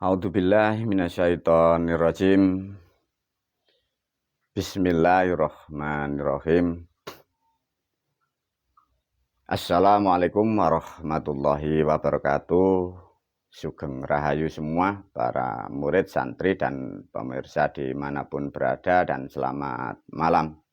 A'udzubillahi minasyaitonirrajim. Bismillahirrahmanirrahim. Assalamualaikum warahmatullahi wabarakatuh. Sugeng Rahayu semua para murid, santri, dan pemirsa dimanapun berada, dan selamat malam.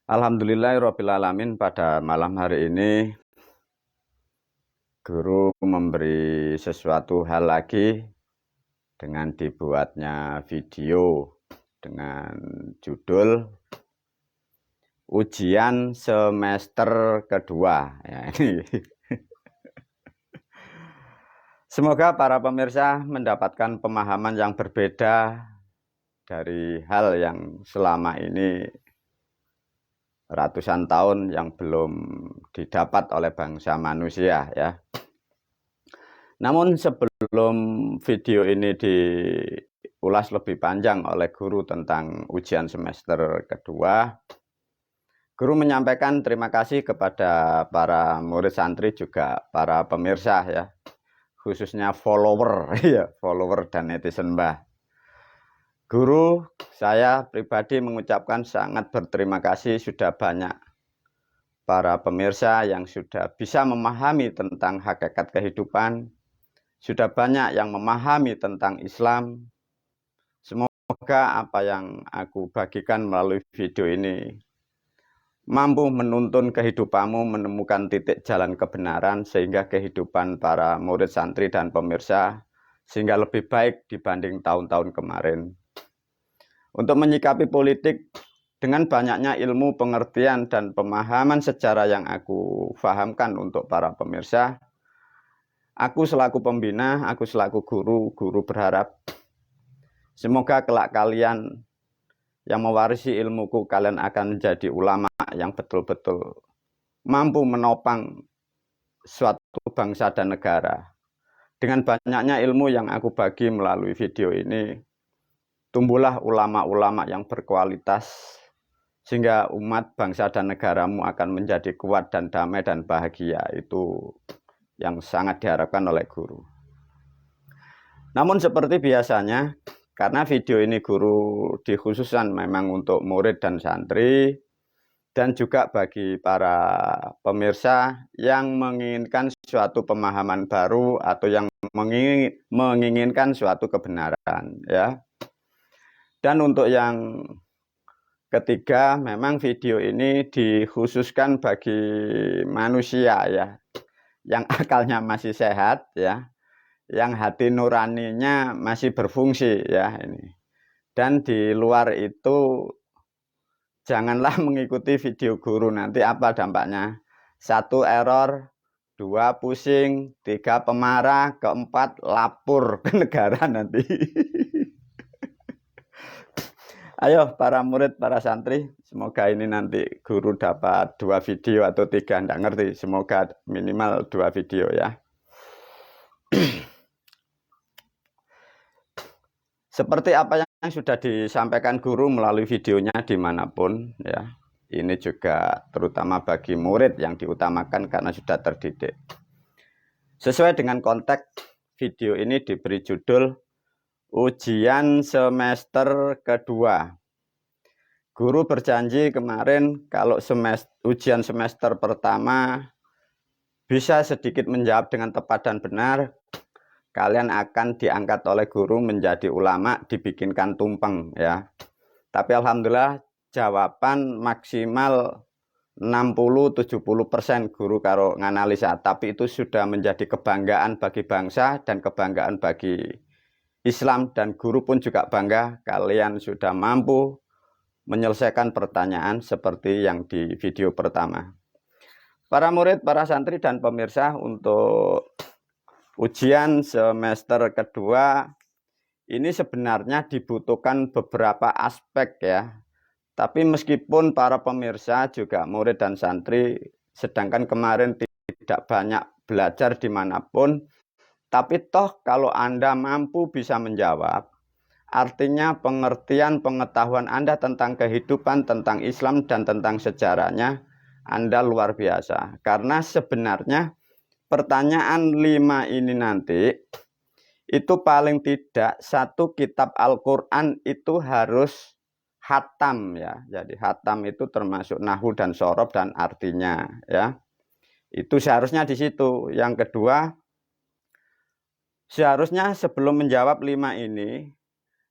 Alhamdulillahirrabbilalamin, pada malam hari ini guru memberi sesuatu hal lagi dengan dibuatnya video dengan judul ujian semester kedua. Ya, ini. Semoga para pemirsa mendapatkan pemahaman yang berbeda dari hal yang selama ini ratusan tahun yang belum didapat oleh bangsa manusia, ya. Namun sebelum video ini diulas lebih panjang oleh guru tentang ujian semester kedua, guru menyampaikan terima kasih kepada para murid santri, juga para pemirsa, ya, khususnya follower, ya, follower dan netizen Mbah. Guru, saya pribadi mengucapkan sangat berterima kasih, sudah banyak para pemirsa yang sudah bisa memahami tentang hakikat kehidupan, sudah banyak yang memahami tentang Islam. Semoga apa yang aku bagikan melalui video ini mampu menuntun kehidupanmu menemukan titik jalan kebenaran, sehingga kehidupan para murid santri dan pemirsa sehingga lebih baik dibanding tahun-tahun kemarin. Untuk menyikapi politik dengan banyaknya ilmu, pengertian, dan pemahaman sejarah yang aku fahamkan untuk para pemirsa, aku selaku pembina, aku selaku guru berharap semoga kelak kalian yang mewarisi ilmuku, kalian akan menjadi ulama yang betul-betul mampu menopang suatu bangsa dan negara. Dengan banyaknya ilmu yang aku bagi melalui video ini, tumbuhlah ulama-ulama yang berkualitas, sehingga umat, bangsa, dan negaramu akan menjadi kuat dan damai dan bahagia. Itu yang sangat diharapkan oleh guru. Namun seperti biasanya, karena video ini guru dikhususkan memang untuk murid dan santri, dan juga bagi para pemirsa yang menginginkan suatu pemahaman baru atau yang menginginkan suatu kebenaran, ya. Dan untuk yang ketiga, memang video ini dikhususkan bagi manusia, ya, yang akalnya masih sehat, ya, yang hati nuraninya masih berfungsi, ya, ini. Dan di luar itu janganlah mengikuti video guru, nanti apa dampaknya? 1 error, 2 pusing, 3 pemarah, 4 lapor ke negara nanti. Ayo para murid, para santri, semoga ini nanti guru dapat 2 video atau 3, enggak ngerti, semoga minimal 2 video, ya. Seperti apa yang sudah disampaikan guru melalui videonya dimanapun, ya, ini juga terutama bagi murid yang diutamakan karena sudah terdidik. Sesuai dengan konteks, video ini diberi judul ujian semester kedua. Guru berjanji kemarin kalau ujian semester pertama bisa sedikit menjawab dengan tepat dan benar, kalian akan diangkat oleh guru menjadi ulama, dibikinkan tumpeng, ya. Tapi alhamdulillah jawaban maksimal 60-70% guru karo nganalisa, tapi itu sudah menjadi kebanggaan bagi bangsa dan kebanggaan bagi Islam, dan guru pun juga bangga kalian sudah mampu menyelesaikan pertanyaan seperti yang di video pertama. Para murid, para santri, dan pemirsa, untuk ujian semester kedua ini sebenarnya dibutuhkan beberapa aspek, ya. Tapi meskipun para pemirsa juga murid dan santri sedangkan kemarin tidak banyak belajar dimanapun, tapi toh kalau Anda mampu bisa menjawab, artinya pengertian pengetahuan Anda tentang kehidupan, tentang Islam, dan tentang sejarahnya Anda luar biasa. Karena sebenarnya pertanyaan 5 ini nanti, itu paling tidak satu kitab Al-Quran itu harus khatam ya. Jadi khatam itu termasuk nahwu dan shorof dan artinya ya. Itu seharusnya di situ. Yang kedua, seharusnya sebelum menjawab 5 ini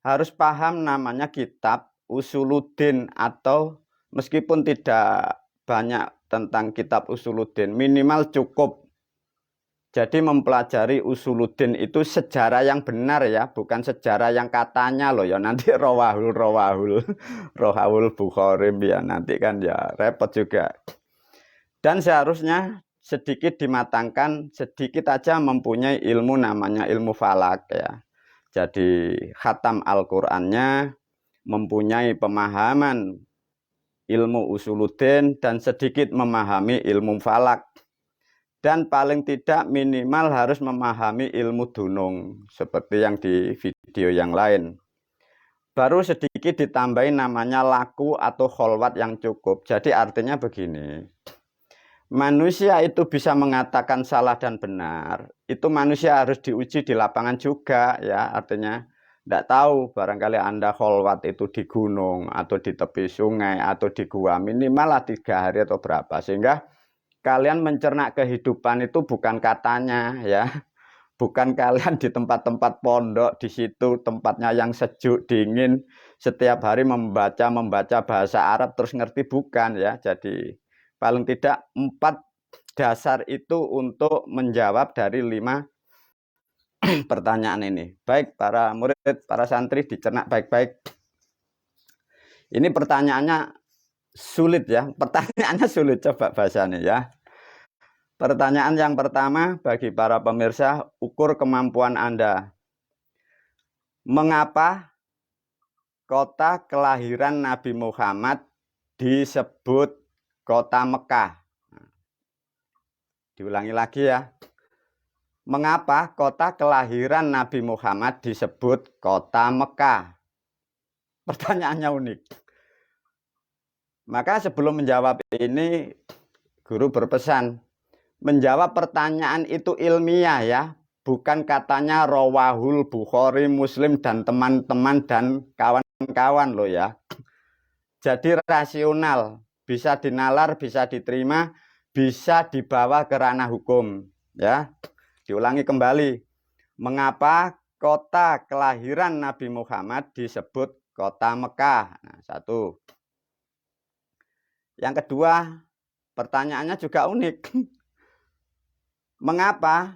harus paham namanya kitab Usuluddin, atau meskipun tidak banyak tentang kitab Usuluddin, minimal cukup. Jadi mempelajari Usuluddin itu sejarah yang benar ya, bukan sejarah yang katanya loh ya, nanti rawahul Bukhari ya, nanti kan ya repot juga. Dan seharusnya sedikit dimatangkan, sedikit aja mempunyai ilmu namanya ilmu falak ya. Jadi khatam Al-Qur'annya, mempunyai pemahaman ilmu Usuluddin dan sedikit memahami ilmu falak. Dan paling tidak minimal harus memahami ilmu dunung, seperti yang di video yang lain. Baru sedikit ditambahin namanya laku atau kholwat yang cukup. Jadi artinya begini, manusia itu bisa mengatakan salah dan benar, itu manusia harus diuji di lapangan juga ya. Artinya tidak tahu, barangkali Anda kholwat itu di gunung atau di tepi sungai atau di gua, minimal lah 3 hari atau berapa, sehingga kalian mencerna kehidupan itu bukan katanya ya, bukan kalian di tempat-tempat pondok di situ tempatnya yang sejuk dingin setiap hari membaca bahasa Arab terus ngerti, bukan ya. Jadi paling tidak 4 dasar itu untuk menjawab dari 5 pertanyaan ini. Baik para murid, para santri, dicerna baik-baik. Ini pertanyaannya sulit ya, pertanyaannya sulit, coba bahasanya ya. Pertanyaan yang pertama bagi para pemirsa, ukur kemampuan Anda. Mengapa kota kelahiran Nabi Muhammad disebut kota Mekah? Diulangi lagi ya. Mengapa kota kelahiran Nabi Muhammad disebut kota Mekah? Pertanyaannya unik. Maka sebelum menjawab ini, guru berpesan, menjawab pertanyaan itu ilmiah ya, bukan katanya rawahul Bukhari, Muslim, dan teman-teman dan kawan-kawan loh ya. Jadi rasional, bisa dinalar, bisa diterima, bisa dibawa ke ranah hukum ya. Diulangi kembali, mengapa kota kelahiran Nabi Muhammad disebut kota Mekah? Nah, 1. Yang kedua, pertanyaannya juga unik. Mengapa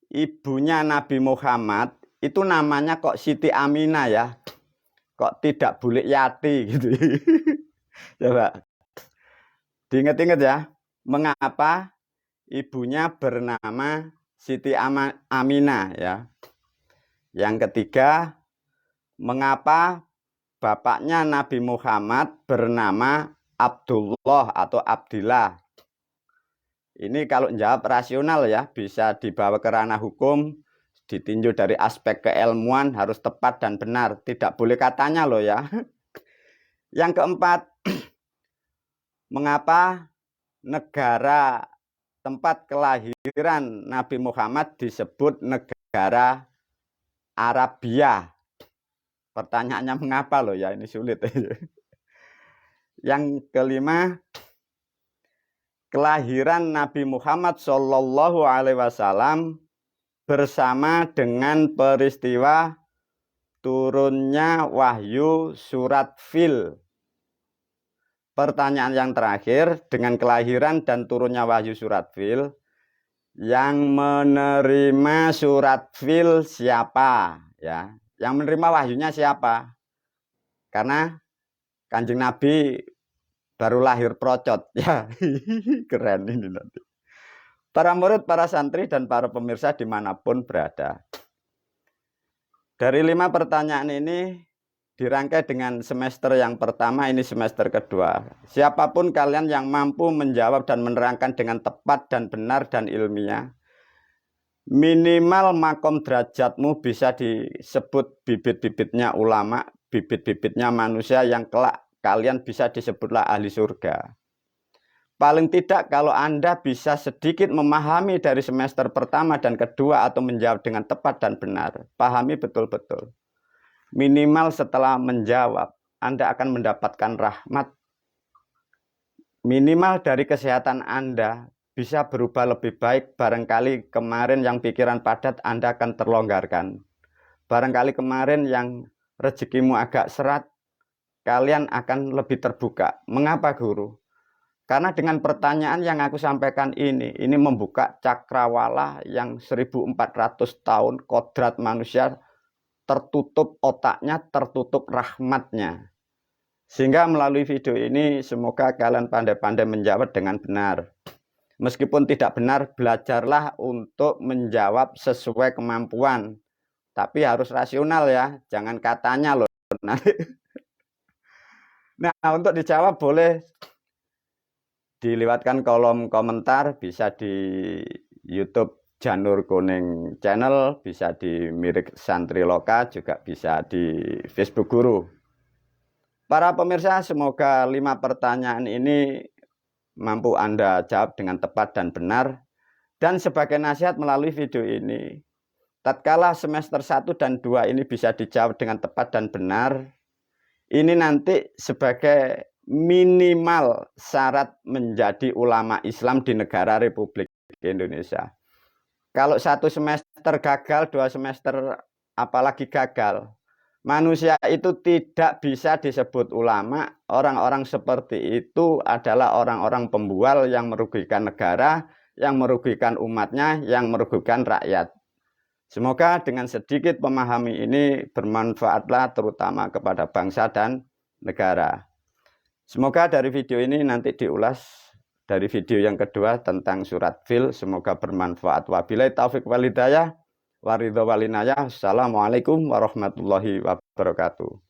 ibunya Nabi Muhammad itu namanya kok Siti Aminah ya? Kok tidak Bulik Yati gitu. Coba diingat-ingat ya. Mengapa ibunya bernama Siti Aminah ya? Yang ketiga, mengapa bapaknya Nabi Muhammad bernama Abdullah atau Abdillah? Ini kalau jawab rasional ya, bisa dibawa ke ranah hukum, ditinjau dari aspek keilmuan, harus tepat dan benar, tidak boleh katanya loh ya. Yang keempat, mengapa negara tempat kelahiran Nabi Muhammad disebut negara Arabia? Pertanyaannya mengapa loh ya, ini sulit. Yang kelima, kelahiran Nabi Muhammad Shallallahu Alaihi Wasallam bersama dengan peristiwa turunnya wahyu surat Fil. Pertanyaan yang terakhir, dengan kelahiran dan turunnya wahyu surat Fil, yang menerima surat Fil siapa ya? Yang menerima wahyunya siapa? Karena Kanjeng Nabi baru lahir procot ya. Keren ini nanti. Para murid, para santri, dan para pemirsa dimanapun berada, dari 5 pertanyaan ini dirangkai dengan semester yang pertama, ini semester kedua. Siapapun kalian yang mampu menjawab dan menerangkan dengan tepat dan benar dan ilmiah, minimal makom derajatmu bisa disebut bibit-bibitnya ulama, bibit-bibitnya manusia yang kelak kalian bisa disebutlah ahli surga. Paling tidak kalau Anda bisa sedikit memahami dari semester pertama dan kedua atau menjawab dengan tepat dan benar, pahami betul-betul. Minimal setelah menjawab, Anda akan mendapatkan rahmat. Minimal dari kesehatan Anda bisa berubah lebih baik. Barangkali kemarin yang pikiran padat Anda akan terlonggarkan. Barangkali kemarin yang rezekimu agak serat, kalian akan lebih terbuka. Mengapa guru? Karena dengan pertanyaan yang aku sampaikan ini membuka cakrawala yang 1400 tahun kodrat manusia tertutup otaknya, tertutup rahmatnya. Sehingga melalui video ini semoga kalian pandai-pandai menjawab dengan benar. Meskipun tidak benar, belajarlah untuk menjawab sesuai kemampuan. Tapi harus rasional ya, jangan katanya loh. Nah, untuk dijawab boleh dilewatkan kolom komentar, bisa di YouTube Janur Kuning Channel, bisa di Mirik Santri Loka, juga bisa di Facebook Guru. Para pemirsa, semoga 5 pertanyaan ini mampu Anda jawab dengan tepat dan benar. Dan sebagai nasihat melalui video ini, tatkala semester 1 dan 2 ini bisa dijawab dengan tepat dan benar, ini nanti sebagai minimal syarat menjadi ulama Islam di negara Republik Indonesia. Kalau 1 semester gagal, 2 semester apalagi gagal, manusia itu tidak bisa disebut ulama. Orang-orang seperti itu adalah orang-orang pembual yang merugikan negara, yang merugikan umatnya, yang merugikan rakyat. Semoga dengan sedikit memahami ini bermanfaatlah terutama kepada bangsa dan negara. Semoga dari video ini nanti diulas dari video yang kedua tentang surat Fil. Semoga bermanfaat. Wabillahi taufiq walhidayah. Waridho walinayah. Assalamualaikum warahmatullahi wabarakatuh.